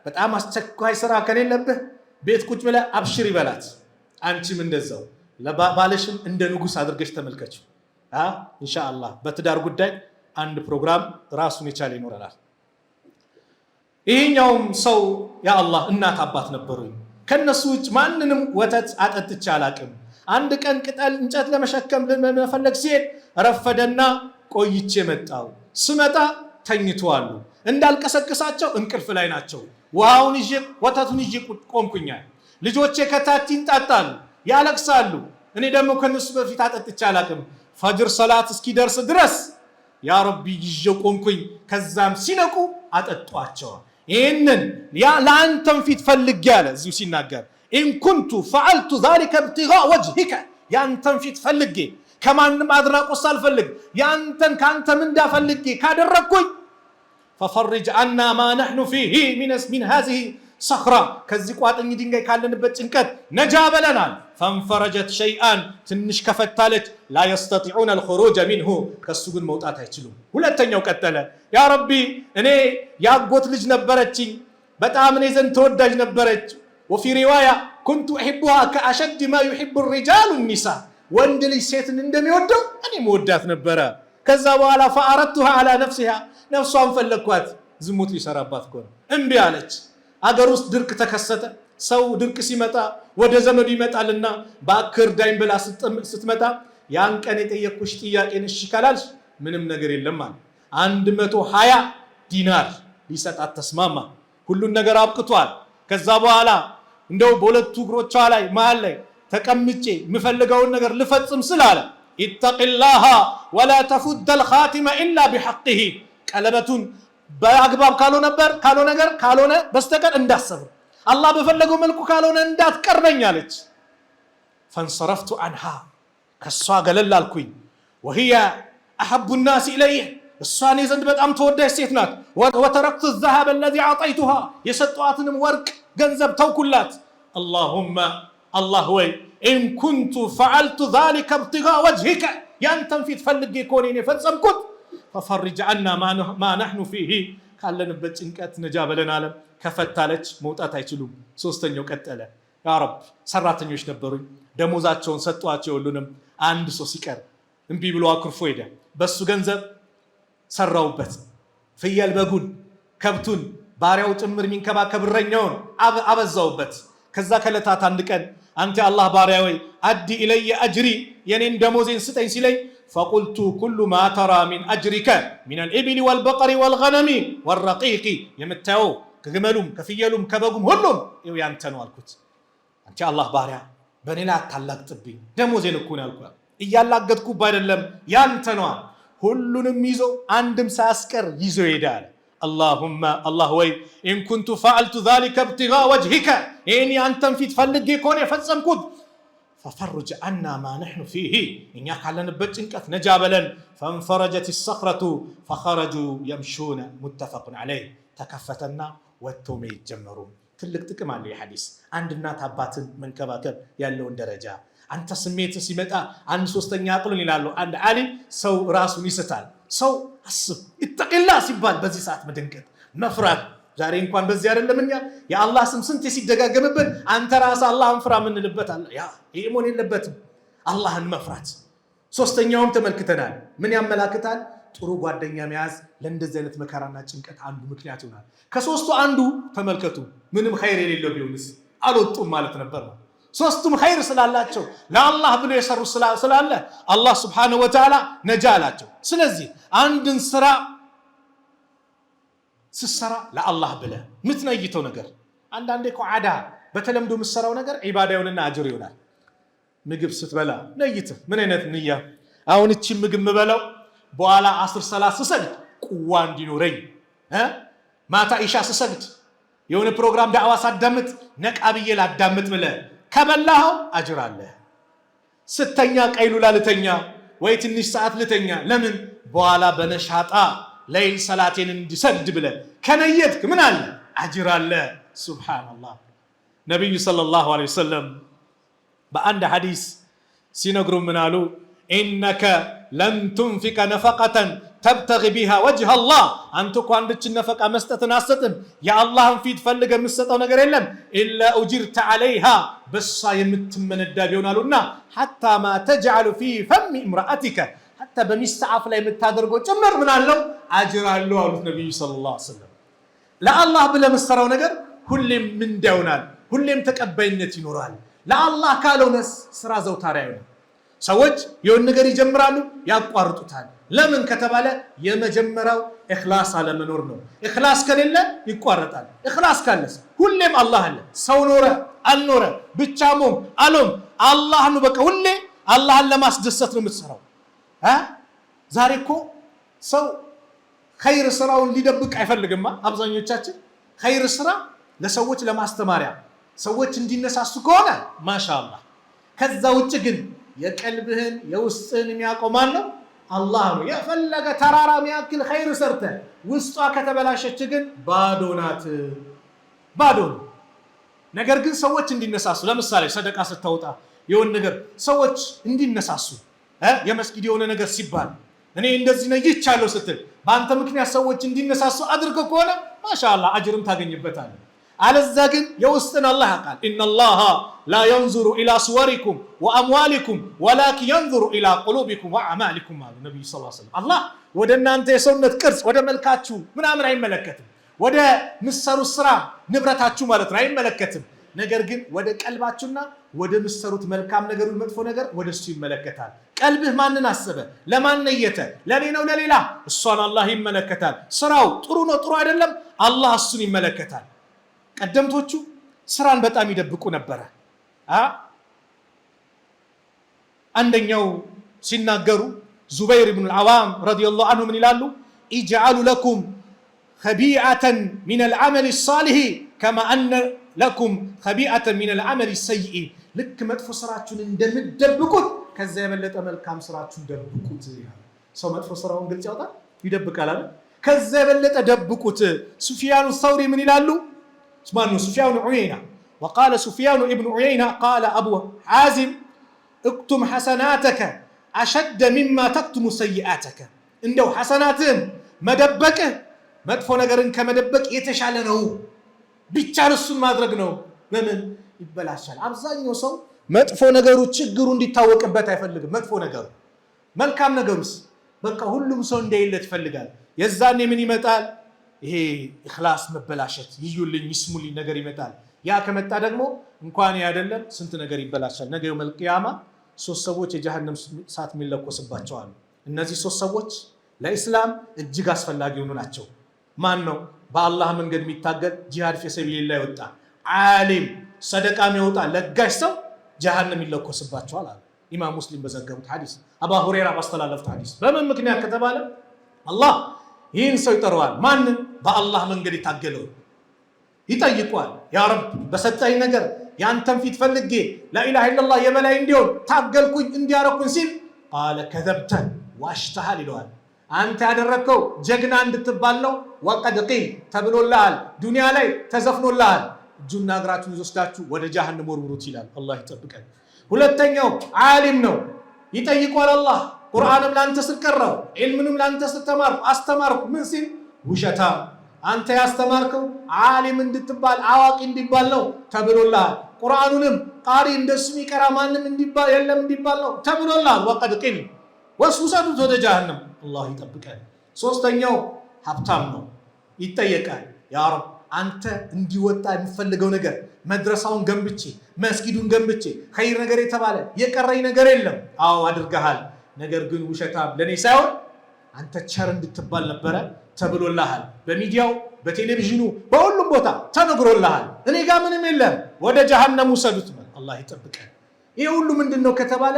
በጣም አስቸኳይ ስራ ከሌለብህ ቤት ቁጭ ብለህ አብሽር ይበላት። አንቺም እንደዛው ለባለሽም እንደ ንጉስ አድርገሽ ተመልከች። ኢንሻአላህ በትዳር ጉዳይ አንድ ፕሮግራም ራሱን የቻለ ይኖረናል። ይሄኛውም ሰው ያ አላህ እናት አባት ነበሩኝ ከነሱ ውጭ ማንንም ወተት አጠጥቼ አላቅም። አንድ ቀን ቅጠል እንጨት ለመሸከም ለመፈለግ ሲሄድ ረፈደና ቆይቼ መጣው። ስመጣ ተኝተዋል። እንዳልቀሰቅሳቸው እንቅልፍ ላይ ናቸው። ውሃውን ይዤ ወተቱን ይዤ ቆምኩኛል። ልጆቼ ከታች ይንጣጣሉ ያለቅሳሉ። እኔ ደግሞ ከነሱ በፊት አጠጥቼ አላቅም። ፈጅር ሰላት እስኪደርስ ድረስ ያ ረቢ ይዤ ቆምኩኝ። ከዛም ሲነቁ አጠጧቸው። ይሄንን ያ ለአንተም ፊት ፈልጌ ያለ እዚሁ ሲናገር ኢን ኩንቱ ፈዐልቱ ዛሊከ ኢብቲጋእ ወጅሂከ ያንተን ፊት ፈልጌ ከማንም አድናቆት ሳልፈልግ ያንተን ካንተ ምንዳ ፈልጌ ካደረኩኝ ፈፈርጅ አና ማ ነሕኑ ፊሂ ሚን ሃዚሂ ሰኽራ ከዚህ ቋጥኝ ድንጋይ ካለንበት ጭንቀት ነጃ በለናል። ፈንፈረጀት ሸይአን ትንሽ ከፈታለች ላ የስተጢዑነ አልኹሩጀ ሚንሁ ከሱ ግን መውጣት አይችሉም። ሁለተኛው ቀጠለ ያ ረቢ እኔ ያጎት ልጅ ነበረችኝ በጣም እኔ ዘንድ ተወዳጅ ነበረች። ወፊ ሪዋያ ኩንቱ እሕቡሃ ከአሸድ ማ ዩሕቡ ሪጃሉ ኒሳ ወንድ ልጅ ሴትን እንደሚወደው እኔ መወዳት ነበረ። ከዛ በኋላ ፈአረድቱሃ ዐላ ነፍሲሃ ነፍሷን ፈለግኳት። ዝሙት ሊሰራባት እኮ ነው። እምቢ አለች። አገር ውስጥ ድርቅ ተከሰተ። ሰው ድርቅ ሲመጣ ወደ ዘመዱ ይመጣልና በአክህ እርዳኝ ብላ ስትመጣ ያን ቀን የጠየቅኩሽ ጥያቄን እሺ ካላልሽ ምንም ነገር የለም አለ። 120 ዲናር ሊሰጣት ተስማማ። ሁሉን ነገር አብቅቷል። ከዛ በኋላ እንደው በሁለቱ እግሮቿ ላይ መሃል ላይ ተቀምጬ የምፈልገውን ነገር ልፈጽም ስላለ ኢተቂላሃ ወላ ተፉደ አልኻቲመ ኢላ ቢሐቅህ ቀለበቱን በአግባብ ካልሆነ በስተቀር እንዳሰብር አላህ በፈለገው መልኩ ካልሆነ እንዳትቀርበኝ አለች። ፈንሰረፍቱ አንሃ ከሷ ገለል አልኩኝ። ወህያ አሐቡ ናስ ኢለየ እሷ እኔ ዘንድ በጣም ተወዳጅ ሴት ናት። ወተረክቱ ዘሀበ አለዚ አዕጠይቱሃ የሰጠዋትንም ወርቅ ገንዘብ ተውኩላት። አላሁመ አላህ ወይ ኢን ኩንቱ ፈዐልቱ ዛሊከ ኢብቲጋእ ወጅሂከ ያንተን ፊት ፈልጌ ከሆነ የፈጸምኩት ፈፈርጅ ዐና ማ ነሕኑ ፊህ ካለንበት ጭንቀት ነጃ በለን አለ። ከፈታለች መውጣት አይችሉም። ሶስተኛው ቀጠለ ያ ረብ ሰራተኞች ነበሩኝ ደሞዛቸውን ሰጧቸው። ሁሉንም አንድ ሰው ሲቀር እምቢ ብሎ አኩርፎ ሄደ። በሱ ገንዘብ ሰራውበት። ፍየል በጉን ከብቱን ባሪያው ጭምር የሚንከባከብ እረኛውን አበዛውበት። ከዛ ከለታት አንድ ቀን አንተ አላህ ባሪያ ወይ አዲ ኢለየ አጅሪ የኔን ደሞዜን ስጠኝ ሲለኝ ፈቁልቱ ኩሉ ማ ተራ ሚን አጅሪከ ሚን አልኢብል ወልበቀሪ ወልገነሚ ወረቂቂ የምታየው ከግመሉም ከፍየሉም ከበጉም ሁሉም ይኸው ያንተ ነው አልኩት። አንተ አላህ ባሪያ በኔ ላይ አታላግጥብኝ ደሞዜን እኮ ነው ያልኩት። እያላገጥኩብ አይደለም ያንተ ነው። ሁሉንም ይዞ አንድም ሳያስቀር ይዞ ይሄዳል። اللهم الله وي إن كنت فعلت ذلك ابتغاء وجهك إني أنتم في تفلق يكون يفتصمكود ففرج عنا ما نحن فيه إن يقعلن بجنك نجابلا فانفرجت الصخرة فخرجوا يمشون متفق عليه تكفتنا والتومي يتجمرون تلك تكمل لي حديث عندنا تابات من كباكب يالون درجة أنت سميت سمتا عن سوستن يقولون يلالو عند علي سو راسو يستال سو አስብ ኢተቂላህ ሲባል በዚህ ሰዓት መደንገጥ መፍራት ዛሬ እንኳን በዚህ አይደለም እኛ የአላህ ስም ስንት ሲደጋገምብን አንተ ራስህ አላህን ፍራ ምንልበት አለ። ያ ይሄ መሆን የለበትም። አላህን መፍራት ሶስተኛውም ተመልክተናል። ምን ያመላክታል? ጥሩ ጓደኛ መያዝ ለእንደዚህ አይነት መከራና ጭንቀት አንዱ ምክንያት ይሆናል። ከሶስቱ አንዱ ተመልከቱ። ምንም ኸይር የሌለው ቢሆንስ አልወጡም ማለት ነበር ነው። ሶስቱም ኸይር ስላላቸው ለአላህ ብሎ የሰሩ ስላለ አላህ Subhanahu Wa Ta'ala ነጃ አላቸው። ስለዚህ አንድን ስራ ስሰራ ለአላህ ብለህ ምትነይተው ነገር አንዳንዴ እኮ አዳ በተለምዶ የምትሰራው ነገር ዒባዳ ይሆንና አጅር ይሆናል። ምግብ ስትበላ ነይተህ ምን አይነት ንያ አሁን እቺ ምግብ ምበላው በኋላ 10 ሰላት ስሰግድ ቁዋ እንዲኖረኝ ማታ ኢሻ ስሰግድ የሆነ ፕሮግራም ዳዕዋ ሳዳምጥ ነቃ ብዬ ላዳምጥ ብለህ ከበላኸው አጅር አለ። ስተኛ ቀይሉላ ልተኛ ወይ ትንሽ ሰዓት ልተኛ ለምን በኋላ በነሻጣ ለይል ሰላቴን እንዲሰግድ ብለህ ከነየትክ ምን አለ አጅር አለ። ሱብሃንአላህ ነብዩ ሰለላሁ ዐለይሂ ወሰለም በአንድ ሐዲስ ሲነግሩ ምን አሉ? ኢነከ ለን ቱንፊቀ ነፈቀተን ተብተጊ ቢሃ ወጅህ አላህ አንተ እኮ አንድችን ነፈቃ መስጠትን አሰጥም የአላህን ፊት ፈልገ የምትሰጠው ነገር የለም ኢላ ኡጅርተ ዐለይሃ በሷ የምትመነዳ ቢሆናሉና ሐታ ማ ተጅዐሉ ፊ ፈሚ እምራአቲከ ሐታ በሚስት አፍ ላይ የምታደርገው ጭምር ምን አለው አጅር አለው አሉት ነብዩ ሰለላሁ ዐለይሂ ወሰለም። ለአላህ ብለህ የምትሰራው ነገር ሁሌም ምንዳ ይሆናል፣ ሁሌም ተቀባይነት ይኖራል። ለአላህ ካልሆነስ ስራ ዘውታሪ አይሆንም። ሰዎች የሆነ ነገር ይጀምራሉ ያቋርጡታል። ለምን ከተባለ የመጀመሪያው ኢኽላስ አለመኖር ነው። ኢኽላስ ከሌለ ይቋረጣል። ኢኽላስ ካለስ ሁሌም አላህ አለ። ሰው ኖረ አልኖረ ብቻ ሞም አሎም አላህ ነው። በቃ ሁሌ አላህን ለማስደሰት ነው የምትሰራው። ዛሬ እኮ ሰው ኸይር ስራውን ሊደብቅ አይፈልግማ። አብዛኞቻችን ኸይር ስራ ለሰዎች ለማስተማሪያ ሰዎች እንዲነሳሱ ከሆነ ማሻአላህ። ከዛ ውጭ ግን የቀልብህን የውስጥህን የሚያውቀው ማን ነው? አላህ ነው። የፈለገ ተራራ የሚያክል ኸይር ሰርተ ውስጧ ከተበላሸች ግን ባዶ ናት። ባዶ ነው። ነገር ግን ሰዎች እንዲነሳሱ ለምሳሌ ሰደቃ ስታወጣ የሆነ ነገር ሰዎች እንዲነሳሱ የመስጊድ የሆነ ነገር ሲባል እኔ እንደዚህ ነው ይቻለው ስትል በአንተ ምክንያት ሰዎች እንዲነሳሱ አድርገው ከሆነ ማሻአላህ አጅርም ታገኝበታለህ። አለዛ ግን የውስጥን አላህ ያውቃል። ኢነላሃ ላ የንዙሩ ኢላ ሱወሪኩም ወአምዋሊኩም ወላኪን የንዙሩ ኢላ ቁሉቢኩም ወአዕማሊኩም አሉ ነቢዩ ሰለላሁ ዐለይሂ ወሰለም። አላህ ወደ እናንተ የሰውነት ቅርጽ ወደ መልካችሁ ምናምን አይመለከትም። ወደ ምሰሩት ስራ ንብረታችሁ ማለት ነው አይመለከትም። ነገር ግን ወደ ቀልባችሁና ወደ ምሰሩት መልካም ነገር መጥፎ ነገር ወደ እሱ ይመለከታል። ቀልብህ ማንን አሰበ? ለማን ነየተ? ለኔ ነው ለሌላ? እሷን አላህ ይመለከታል። ስራው ጥሩ ነው ጥሩ አይደለም? አላህ እሱን ይመለከታል። ቀደምቶቹ ስራን በጣም ይደብቁ ነበረ። አንደኛው ሲናገሩ ዙበይር ኢብኑ አልዓዋም ረዲየላሁ ዐንሁ ምን ይላሉ? ኢጅዐሉ ለኩም ኸቢአተን ሚነል ዐመሊ ሷሊህ ከማ አነ ለኩም ኸቢአተን ሚነል ዐመሊ ሰይኢ። ልክ መጥፎ ስራችሁን እንደምትደብቁት ከዛ የበለጠ መልካም ስራችሁን ደብቁት። ሰው መጥፎ ስራውን ግልጽ ያወጣል ይደብቃል አይደል? ከዛ የበለጠ ደብቁት። ሱፊያኑ ሰውሪ ምን ይላሉ? اسمه سفيان بن عيينة. وقال سفيان ابن عيينة قال أبو حازم اكتم حسناتك أشد مما تكتم سيئاتك. عنده حسنات مدبك مدفو نغرن كمدبك يتشعل ነው ቢቻል እሱን ማድረግ ነው። ለምን ይበላሻል? አብዛኛው ሰው መጥፎ ነገሩ ችግሩ እንዲታወቅበት አይፈልግም። መጥፎ ነገሩ መልካም ነገሩስ በቃ ሁሉም ሰው እንደይለት ይፈልጋል። የዛኔ ምን ይመጣል? ይሄ ኢኽላስ መበላሸት ይዩልኝ ይስሙልኝ ነገር ይመጣል። ያ ከመጣ ደግሞ እንኳን ያደለም ስንት ነገር ይበላሻል። ነገ የውመል ቂያማ ሶስት ሰዎች የጀሃነም እሳት የሚለኮስባቸው አሉ። እነዚህ ሶስት ሰዎች ለኢስላም እጅግ አስፈላጊ ሆኑ ናቸው። ማን ነው? በአላህ መንገድ የሚታገል ጂሃድ ፊ ሰቢልላህ ይወጣ ዓሊም ሰደቃ የሚወጣ ለጋሽ ሰው ጀሃነም ይለኮስባቸዋል አሉ። ኢማም ሙስሊም በዘገቡት ሐዲስ፣ አቡ ሁረይራ ባስተላለፉት ሐዲስ። በምን ምክንያት ከተባለ አላህ ይህን ሰው ይጠራዋል። ማንን? በአላህ መንገድ የታገለው ይጠይቋል። ያ ረብ በሰጠኝ ነገር ያንተን ፊት ፈልጌ ላኢላሃ ኢለላህ የበላይ እንዲሆን ታገልኩኝ እንዲያረኩኝ ሲል ቃለ ከዘብተ ዋሽተሃል ይለዋል። አንተ ያደረከው ጀግና እንድትባል ነው። ወቀድ ቂል ተብሎልሃል፣ ዱንያ ላይ ተዘፍኖልሃል። እጁና እግራችሁን ይወስዳችሁ ወደ ጀሃነም ወርውሩት ይላል። አላህ ይጠብቀን። ሁለተኛው ዓሊም ነው። ይጠይቋል አላህ ቁርአንም ላንተ ስቀራው ዒልምንም ላንተ ስተማርኩ አስተማርኩ ምን ሲል ውሸታ አንተ ያስተማርከው ዓሊም እንድትባል አዋቂ እንዲባል ነው ተብሎልሃል። ቁርአኑንም ቃሪ እንደሱ ይቀራ ማንም እንዲባል የለም እንዲባል ነው ተብሎልሃል። ወቀድ ቂል ወስውሰዱት ወደ ጀሃነም። አላህ ይጠብቀን። ሶስተኛው ሀብታም ነው። ይጠየቃል ያ ረብ አንተ እንዲወጣ የሚፈልገው ነገር መድረሳውን ገንብቼ መስጊዱን ገንብቼ ኸይር ነገር የተባለ የቀረኝ ነገር የለም። አዎ አድርገሃል። ነገር ግን ውሸታም ለኔ ሳይሆን አንተ ቸር እንድትባል ነበረ ተብሎልሃል። በሚዲያው በቴሌቪዥኑ በሁሉም ቦታ ተነግሮልሃል። እኔ ጋር ምንም የለም ወደ ጀሃነም ውሰዱት። አላህ ይጠብቀን። ይሄ ሁሉ ምንድነው ከተባለ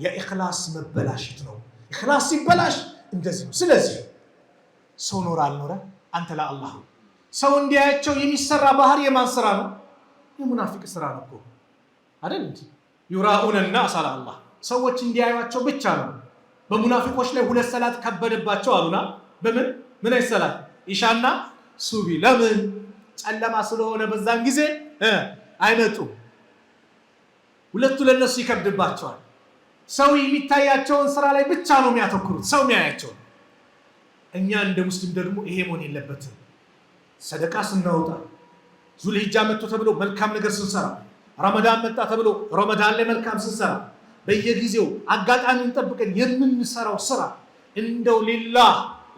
የኢኽላስ መበላሸት ነው። ኢኽላስ ሲበላሽ እንደዚህ ነው። ስለዚህ ሰው ኖረ አልኖረ አንተ ለአላህ ሰው እንዲያያቸው የሚሰራ ባህር የማን ስራ ነው? የሙናፊቅ ስራ ነው እኮ አይደል እንዴ? ዩራኡነ الناس على الله ሰዎች እንዲያዩቸው ብቻ ነው። በሙናፊቆች ላይ ሁለት ሰላት ከበደባቸው አሉና በምን ምን አይሰላት ኢሻና ሱቢ። ለምን? ጨለማ ስለሆነ በዛን ጊዜ አይመጡም። ሁለቱ ለነሱ ይከብድባቸዋል። ሰው የሚታያቸውን ስራ ላይ ብቻ ነው የሚያተኩሩት፣ ሰው የሚያያቸው። እኛ እንደ ሙስሊም ደግሞ ይሄ መሆን የለበትም። ሰደቃ ስናወጣ ዙልሂጃ መጥቶ ተብሎ መልካም ነገር ስንሰራ፣ ረመዳን መጣ ተብሎ ረመዳን ላይ መልካም ስንሰራ፣ በየጊዜው አጋጣሚውን ጠብቀን የምንሰራው ስራ እንደው ሊላህ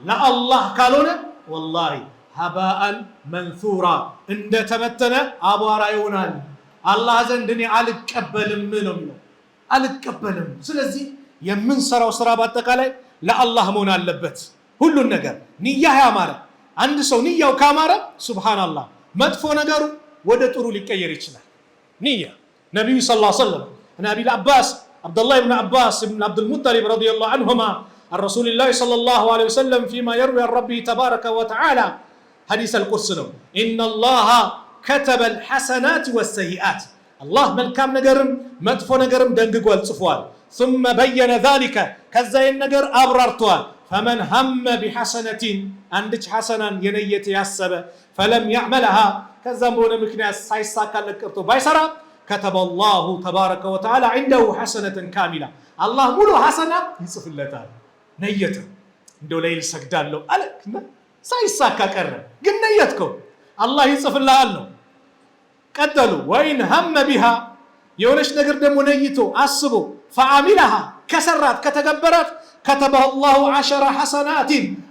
ለአላህ ካልሆነ ወላሂ ሀባአን መንሱራ እንደተበተነ አቧራ ይሆናል። አላህ ዘንድ እኔ አልቀበልም ነው የሚለው፣ አልቀበልም። ስለዚህ የምንሰራው ስራ በአጠቃላይ ለአላህ መሆን አለበት። ሁሉን ነገር ንያህ ያማረ አንድ ሰው ንያው ካማረ ሱብሃንአላህ መጥፎ ነገሩ ወደ ጥሩ ሊቀየር ይችላል። ንያ ነብዩ ሰለላሁ ዐለይሂ ወሰለም እና አቢል አባስ አብዱላህ ኢብኑ አባስ ኢብኑ አብዱል ሙጠሊብ ረዲየላሁ ዐንሁማ عن رسول الله صلى الله عليه وسلم فيما يروي عن ربه تبارك وتعالى حديث القدس ነው إن الله كتب الحسنات والسيئات الله መልካም ነገርም መጥፎ ነገርም ደንግጓል ጽፏል። ثم بين ذلك ከዛይን ነገር አብራርቷል። فمن هم بحسنة عندك حسنا ينيت يحسب فلم يعملها ከዛም በሆነ ምክንያት ሳይሳካለት ቀርቶ ባይሰራ كتب الله تبارك وتعالى عنده حسنة كاملة الله ሙሉ ሐሰና ይጽፍለታል ነየተ እንደው ለይል ሰግዳለሁ አለክና ሳይሳካ ቀረ ግን ነየትከው አላህ ይጽፍልሃል ነው ቀጠሉ ወይን هم بها የሆነች ነገር ደግሞ ነይቶ አስቦ فعملها ከሰራት ከተገበራት كتب الله 10 حسنات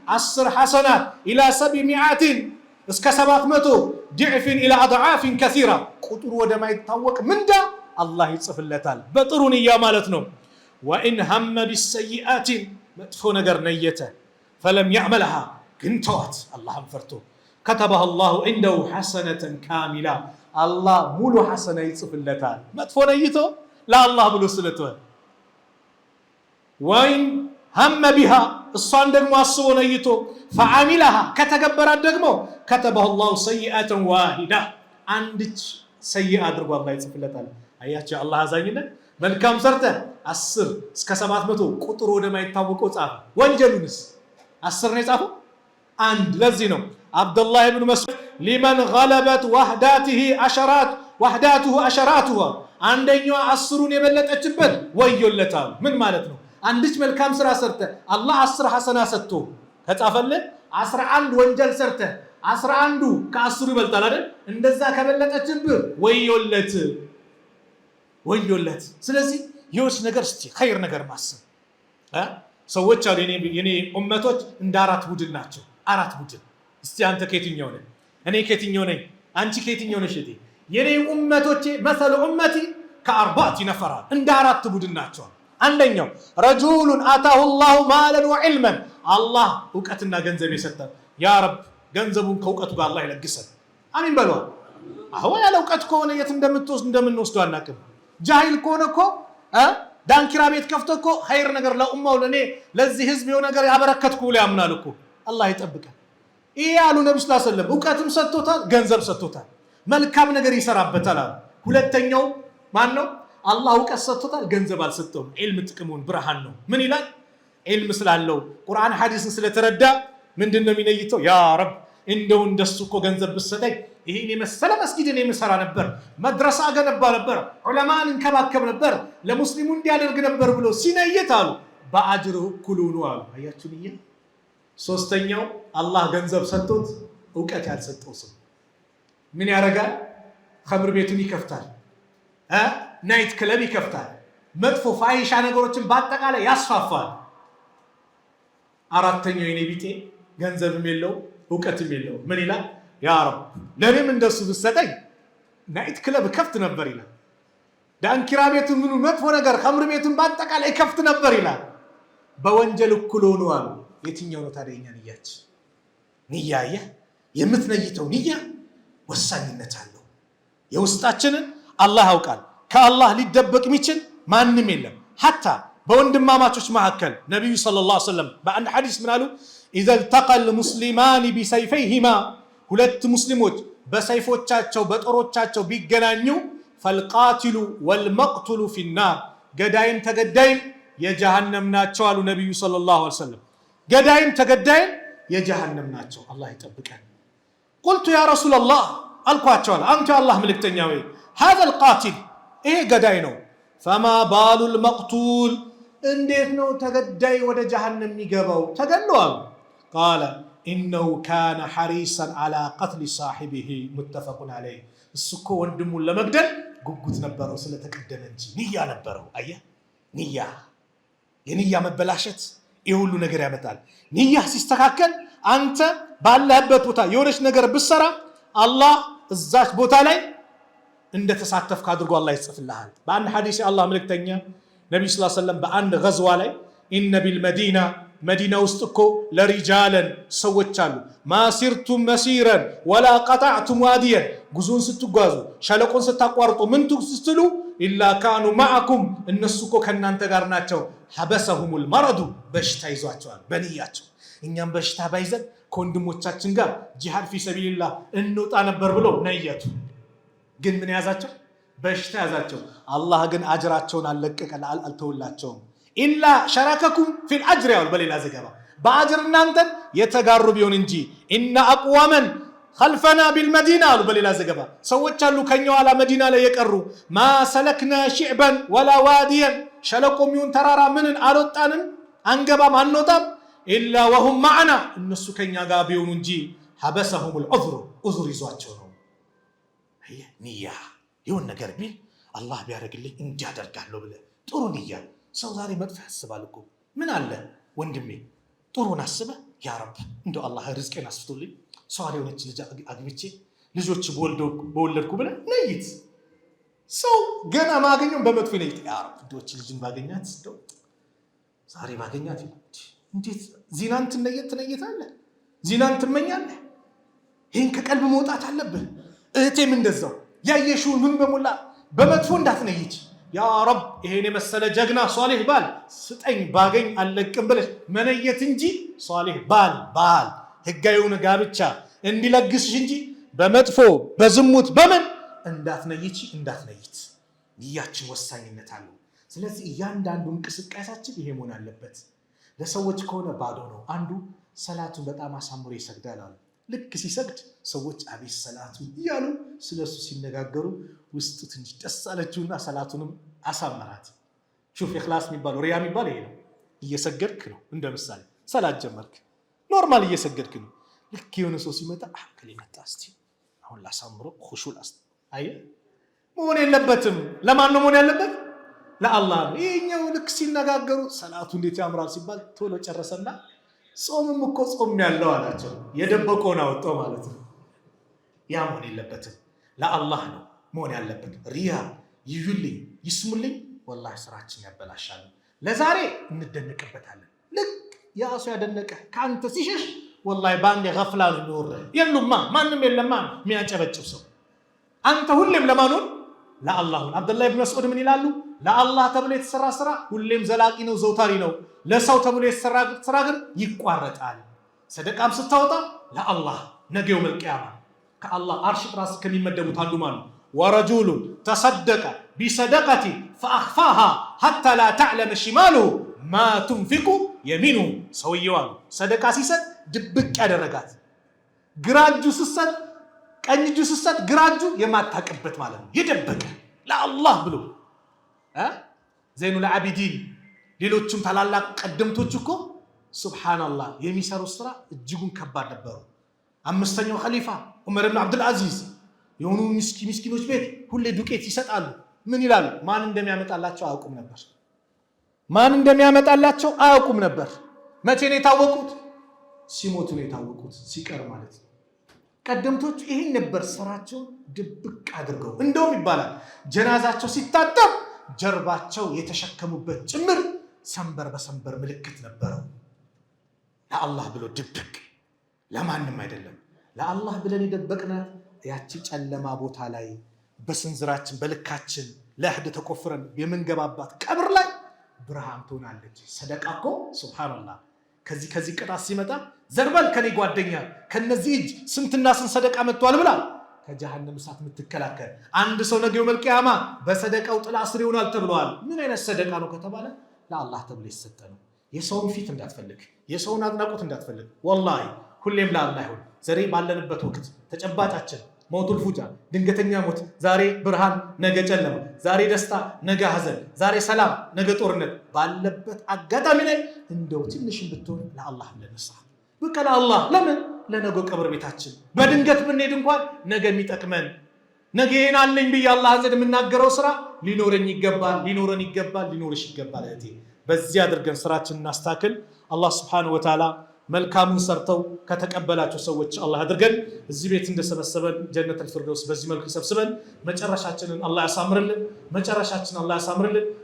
10 حسنات الى 700 እስከ 700 ضعف الى اضعاف كثيره ቁጥሩ ወደማ ይታወቅ ምንዳ አላህ ይጽፍለታል በጥሩ ንያ ማለት ነው وان هم بالسيئات መጥፎ ነገር ነየተ فلم يعملها ግን ተዋት አላህን ፈርቶ كتبها الله عنده حسنة كاملة الله ሙሉ ሐሰና ይጽፍለታል መጥፎ ነይቶ ለአላህ ብሎ ስለተወ وين هم بها እሷን ደግሞ አስቦ ነይቶ فعملها ከተገበራት ደግሞ كتبه الله سيئة واحدة አንድች ሰይአ አድርጎ አላህ ይጽፍለታል አያችሁ አላህ አዛኝነት መልካም ሰርተ 10 እስከ 700 ቁጥሩ ወደማይታወቀው ጻፈ ወንጀሉንስ 10 ነው የጻፈው አንድ ለዚህ ነው አብዱላህ ኢብኑ መስዑድ لمن غلبت وحداته عشراتها አንደኛው 10ን የበለጠችበት ወዮለታል ምን ማለት ነው አንድች መልካም ስራ ሰርተ አላህ 10 ሐሰና ሰጥቶ ከጻፈለ 11 ወንጀል ሰርተ 11ዱ ከ10 ይበልጣል አይደል እንደዛ ከበለጠችብህ ወዮለት ስለዚህ ይሁስ ነገር እስቲ ኸይር ነገር ማሰብ ሰዎች አሉ የኔ ኡመቶች እንደ አራት ቡድን ናቸው አራት ቡድን እስቲ አንተ ከየትኛው ነህ እኔ ከየትኛው ነኝ አንቺ ከየትኛው ነሽ እቴ የኔ ኡመቶቼ مثل امتي كاربعه نفر እንደ አራት ቡድን ናቸው አንደኛው رجل اتاه الله مالا وعلما الله ዕውቀትና ገንዘብ የሰጠ ያ ረብ ገንዘቡን ከዕውቀቱ ጋር አላህ ይለግሰን አሚን በሉ አሁን ያለ ዕውቀት ከሆነ የት እንደምንወስደው አናውቅም ጃሂል ከሆነ እኮ ዳንኪራ ቤት ከፍቶ እኮ ኸይር ነገር ለኡማው ለኔ ለዚህ ህዝብ የሆነ ነገር ያበረከትኩ ብሎ ያምናል እኮ አላህ ይጠብቀን ይሄ ያሉ ነብዩ ሰለላሁ ዐለይሂ ወሰለም ዕውቀትም ሰጥቶታል ገንዘብ ሰጥቶታል መልካም ነገር ይሰራበታል ሁለተኛው ማን ነው አላህ ዕውቀት ሰጥቶታል ገንዘብ አልሰጠውም ዒልም ጥቅሙን ብርሃን ነው ምን ይላል ዒልም ስላለው ቁርአን ሐዲስን ስለተረዳ ምንድነው የሚነይተው ያ ረብ እንደው እንደሱ እኮ ገንዘብ ብሰጠኝ ይሄን የመሰለ መስጊድን የምሰራ ነበር መድረሳ ገነባ ነበር ዑለማን እንከባከብ ነበር ለሙስሊሙ እንዲያደርግ ነበር ብሎ ሲነይት አሉ በአጅሩ እኩል ነው አሉ አያችሁ ንያ ሶስተኛው አላህ ገንዘብ ሰጥቶት ዕውቀት ያልሰጠው ሰው ምን ያረጋል ኸምር ቤቱን ይከፍታል ናይት ክለብ ይከፍታል መጥፎ ፋይሻ ነገሮችን በአጠቃላይ ያስፋፋል አራተኛው የኔ ቢጤ ገንዘብም የለው ዕውቀትም የለው ምን ይላል ያ ረብ ለኔም እንደሱ ብትሰጠኝ ናይት ክለብ ከፍት ነበር ይላል ዳንኪራ ቤቱን ምኑ መጥፎ ነገር ኸምር ቤቱን በአጠቃላይ ከፍት ነበር ይላል በወንጀል እኩል ሆኖ አሉ የትኛው ነው ታዲያ ንያችን ንያየ የምትነይተው ንያ ወሳኝነት አለው የውስጣችንን አላህ ያውቃል ከአላህ ሊደበቅ የሚችል ማንም የለም hatta በወንድማማቾች መካከል ነብዩ ሰለላሁ ዐለይሂ ወሰለም በአንድ ሐዲስ ምን አሉ اذا التقى المسلمان بسيفيهما ሁለት ሙስሊሞች በሰይፎቻቸው በጦሮቻቸው ቢገናኙ فالقاتل والمقتول في النار ገዳይም ተገዳይም የጀሃነም ናቸው አሉ ነብዩ ሰለላሁ ዐለይሂ ወሰለም ገዳይም ተገዳይም የጀሃነም ናቸው አላህ ይጠብቀን قلت يا رسول الله አልኳቸው አንተ አላህ መልእክተኛ ወይ هذا القاتل ይሄ ገዳይ ነው فما بال المقتول እንዴት ነው ተገዳይ ወደ ጀሃነም የሚገባው ተገለዋል قال انه كان حريصا على قتل صاحبه متفق عليه እሱኮ ወንድሙን ለመግደል ጉጉት ነበረው ስለተቀደመ እንጂ ንያ ነበረው አየ ንያ የንያ መበላሸት ይሁሉ ነገር ያመጣል ንያ ሲስተካከል አንተ ባለህበት ቦታ የሆነች ነገር ብትሰራ አላህ እዛች ቦታ ላይ እንደተሳተፍክ አድርጎ አላህ ይጽፍልሃል በአንድ ሐዲስ አላህ መልእክተኛ ነብዩ ሰለላሁ ዐለይሂ ወሰለም በአንድ ገዝዋ ላይ ኢነ ቢልመዲና መዲና ውስጥ እኮ ለሪጃለን ሰዎች አሉ ማሲርቱም መሲረን ወላ ቀጣዕቱም ዋዲየን ጉዞን ስትጓዙ ሸለቆን ስታቋርጡ ምን ትስትሉ ኢላ ካኑ ማአኩም እነሱ እኮ ከናንተ ጋር ናቸው ሐበሰሁሙል መረዱ በሽታ ይዟቸዋል በንያቸው እኛም በሽታ ባይዘን ከወንድሞቻችን ጋር ጂሃድ ፊ ሰቢልላህ እንውጣ ነበር ብሎ ነየቱ ግን ምን ያዛቸው በሽታ ያዛቸው አላህ ግን አጅራቸውን አልለቀቀ አልተውላቸውም ኢላ ሸራከኩም ፊል አጅር ያው በሌላ ዘገባ በአጅር እናንተን የተጋሩ ቢሆን እንጂ ኢነ አቅዋመን خلفنا بالمدينة قالوا بل لا زقبا سوت قالوا كنيو على مدينة لا يقروا ما سلكنا شعبا ولا واديا شلقوا ميون ترارا من أروتانن أنجبا ما نوتام إلا وهم معنا الناس كنيا غابيون نجي حبسهم العذر عذر يزواجهم هي نية يون نقربي الله بيارك لي إن جادر قالوا بله طرو نية سو زاري مدفع السبالكم من الله وندمي طرو ناسبه يا رب اندو الله رزقنا اسفتولي ሷሪ ሆነች ልጅ አግብቼ ልጆች በወለድኩ ብለ ነይት ሰው ገና ማገኘው በመጥፎ ነይት ያ ረብ ልጆች ልጅን ባገኛት እንደው ዛሬ ባገኛት እንዴት ዚናን ትነይታለ ዚናን ትመኛለህ ይሄን ከቀልብ መውጣት አለብህ እህቴም እንደዛው ያየሽው ምን በሞላ በመጥፎ እንዳትነይች ያ ረብ ይሄን የመሰለ ጀግና ሷሊህ ባል ስጠኝ ባገኝ አለቅም ብለሽ መነየት እንጂ ሷሊህ ባል ህጋዩን ጋብቻ እንዲለግስሽ እንጂ በመጥፎ በዝሙት በምን እንዳትነይት ንያችን ወሳኝነት አለው ስለዚህ እያንዳንዱ እንቅስቃሴያችን ይሄ መሆን አለበት ለሰዎች ከሆነ ባዶ ነው አንዱ ሰላቱን በጣም አሳምሮ ይሰግዳል ልክ ሲሰግድ ሰዎች አቤት ሰላቱ ይያሉ ስለሱ ሲነጋገሩ ውስጡ ትንሽ ደስ አለችውና ሰላቱንም አሳመራት ሹፍ ኢኽላስ የሚባለው ሪያ የሚባለው ይሄ ነው እየሰገድክ ነው እንደምሳሌ ሰላት ጀመርክ ኖርማል እየሰገድክ ነው ልክ የሆነ ሰው ሲመጣ ከሊመጣ እስቲ አሁን ላሳምሮ ኹሹል አይ መሆን የለበትም ለማን ነው መሆን ያለበት ለአላህ ነው ይሄኛው ልክ ሲነጋገሩ ሰላቱ እንዴት ያምራል ሲባል ቶሎ ጨረሰና ጾምም እኮ ጾም ያለው አላቸው የደበቀውን አወጣው ማለት ነው ያ መሆን የለበትም ለአላህ ነው መሆን ያለበት ሪያ ይዩልኝ ይስሙልኝ ወላሂ ስራችን ያበላሻል ለዛሬ እንደነቀበታለን ልክ ያ ሰው ያደነቀ ካንተ ሲሸሽ ወላሂ ባንዴ ገፍላ ነው የሉማ ማንንም የለማ የሚያጨበጭብ ሰው አንተ ሁሌም ለማኑን ለአላህ አብዱላህ ኢብኑ መስዑድ ምን ይላሉ ለአላህ ተብሎ የተሰራ ስራ ሁሌም ዘላቂ ነው ዘውታሪ ነው ለሰው ተብሎ የተሰራ ስራ ግን ይቋረጣል ሰደቃም ስታወጣ ለአላህ ነገ የውመል ቂያማ ከአላህ አርሽ ራስ ከሚመደቡት አንዱ ማን ورجل تصدق بصدقه فاخفاها حتى لا تعلم شماله ما تنفق يمينه ሰውየው ሰደቃ ሲሰጥ ድብቅ ያደረጋት ግራጁ ሲሰጥ ቀኝጁ ሲሰጥ ግራጁ የማታቀበት ማለት ነው የደበቀ ለአላህ ብሎ ዘይኑል አቢዲን ሌሎችም ታላላቅ ቀደምቶች እኮ ሱብሃንአላህ የሚሰሩ ስራ እጅጉን ከባድ ነበሩ አምስተኛው ኸሊፋ ዑመር ኢብኑ አብዱል አዚዝ የሆኑ ምስኪኖች ቤት ሁሌ ዱቄት ይሰጣሉ ምን ይላሉ ማን እንደሚያመጣላቸው አያውቁም ነበር መቼ ነው የታወቁት ሲሞቱ ነው የታወቁት ሲቀር ማለት ነው ቀደምቶቹ ይሄን ነበር ስራቸው ድብቅ አድርገው እንደውም ይባላል ጀናዛቸው ሲታጠብ ጀርባቸው የተሸከሙበት ጭምር ሰንበር በሰንበር ምልክት ነበረው ለአላህ ብሎ ድብቅ ለማንም አይደለም ለአላህ ብለን የደበቅናት ያቺ ጨለማ ቦታ ላይ በስንዝራችን በልካችን ለህድ ተቆፍረን የምንገባባት ቀብር ላይ ብርሃን ትሆናለች ሰደቃኮ ሱብሃንአላህ ከዚህ ቅጣት ሲመጣ ዘርበል ከኔ ጓደኛ ከነዚህ እጅ ስንትና ስንት ሰደቃ መጥቷል ብላ ከጀሃነም እሳት የምትከላከል አንድ ሰው ነገ የውመል ቂያማ በሰደቃው ጥላ ስር ይሆናል ተብሏል ምን አይነት ሰደቃ ነው ከተባለ ለአላህ ተብሎ ይሰጠ ነው የሰውን ፊት እንዳትፈልግ የሰውን አድናቆት እንዳትፈልግ ወላሂ ሁሌም ለአላህ ይሁን ዛሬ ባለንበት ወቅት ተጨባጫችን ሞቱል ፉጃ ድንገተኛ ሞት ዛሬ ብርሃን ነገ ጨለማ ዛሬ ደስታ ነገ ሐዘን ዛሬ ሰላም ነገ ጦርነት ባለበት አጋጣሚ ላይ እንደው ትንሽም ብትሆን ለአላህ ለነሳ በቃ ለአላህ ለምን ለነገ ቀብር ቤታችን በድንገት ብንሄድ እንኳን ነገ የሚጠቅመን ነገ ይናልኝ በአላህ ዘንድ የምናገረው ስራ ሊኖረን ይገባል ሊኖርሽ ይገባል እህቴ በዚህ አድርገን ስራችንን እናስተካክል አላህ Subhanahu Wa Ta'ala መልካሙን ሰርተው ከተቀበላቸው ሰዎች አላህ አድርገን እዚህ ቤት እንደሰበሰበን ጀነተል ፊርደውስ በዚህ መልኩ ሰብስበን መጨረሻችንን አላህ ያሳምርልን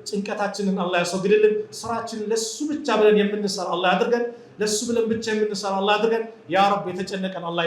ጭንቀታችንን አላህ ያስወግድልን ስራችንን ለሱ ብቻ ብለን የምንሰራ አላህ አድርገን ለሱ ብለን ብቻ የምንሰራ አላህ አድርገን ያ ረብ የተጨነቀን አላህ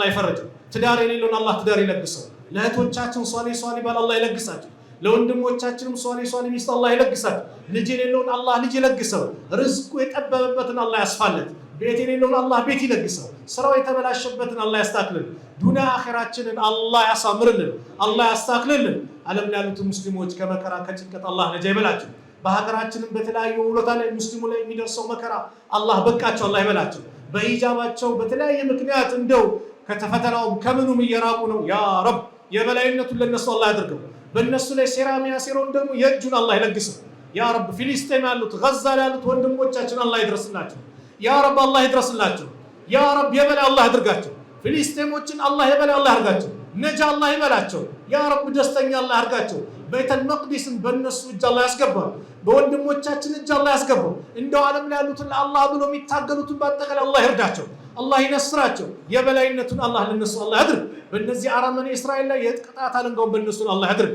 ይፈርጀው ትዳር የሌለውን አላህ ትዳር ይለግሰው ለእህቶቻችን ሷሊ ባል አላህ ይለግሳቸው ለወንድሞቻችንም ሷሊ ሚስት አላህ ይለግሳቸው ልጅ የሌለውን አላህ ልጅ ይለግሰው ርዝቁ የጠበበበትን አላህ ያስፋለት ቤት የሌለውን አላህ ቤት ይለግሰው ስራው የተበላሸበትን አላህ ያስተካክልልን ዱንያ አኺራችንን አላህ ያሳምርልን አላህ ያስተካክልልን ዓለም ላይ ያሉት ሙስሊሞች ከመከራ ከጭንቀት አላህ ነጃ ይበላቸው በሀገራችንም በተለያዩ ውለታ ላይ ሙስሊሙ ላይ የሚደርሰው መከራ አላህ በቃቸው አላህ ይበላቸው በሂጃባቸው በተለያየ ምክንያት እንደው ከተፈተናውም ከምኑም እየራቁ ነው። ያ ረብ የበላይነቱን ለነሱ አላህ ያድርገው። በእነሱ ላይ ሴራ የሚያሴረውን ደግሞ የእጁን አላህ ይለግሰው። ያ ረብ ፊሊስጤም ያሉት ጋዛ ላይ ያሉት ወንድሞቻችን አላህ ይድረስላቸው። ያ ረብ አላህ ይድረስላቸው። ያ ረብ የበላይ አላህ ያድርጋቸው። ፊሊስጤሞችን አላህ የበላይ አላህ ያድርጋቸው። ነጃ አላህ ይበላቸው። ያ ረብ ደስተኛ አላህ ያድርጋቸው። ቤተል መቅዲስን በእነሱ እጅ አላህ ያስገባል። በወንድሞቻችን እጅ አላህ ያስገባው። እንደው ዓለም ላይ ያሉትን ለአላህ ብሎ የሚታገሉትን በአጠቃላይ አላህ ይርዳቸው፣ አላህ ይነስራቸው። የበላይነቱን አላህ ለነሱ አላህ ያድርግ። በእነዚህ አረመኔ እስራኤል ላይ የቅጣት አለንጋውን በእነሱ አላህ ያድርግ።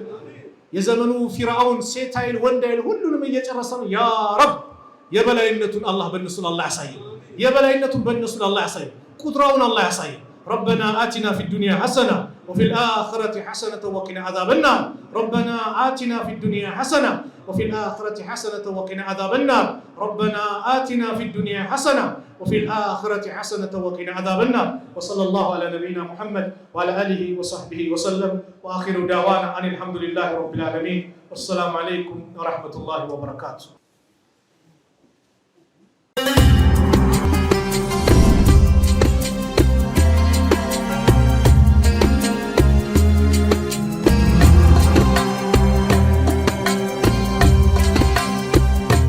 የዘመኑ ፊርዓውን ሴት ኃይል ወንድ ኃይል ሁሉንም እየጨረሰ ነው። ያ ረብ የበላይነቱን አላህ በእነሱ አላህ ያሳይ። የበላይነቱን በእነሱ አላህ ያሳይ። ቁድራውን አላህ ያሳይ። ربنا آتنا في الدنيا حسنة وفي الآخرة حسنة وقنا عذاب النار. ربنا آتنا في الدنيا حسنة وفي الآخرة حسنة وقنا عذاب النار. ربنا آتنا في الدنيا حسنة وفي الآخرة حسنة وقنا عذاب النار. وصلى الله على نبينا محمد وعلى آله وصحبه وسلم وآخر دعوانا أن الحمد لله رب العالمين والسلام عليكم ورحمة الله وبركاته.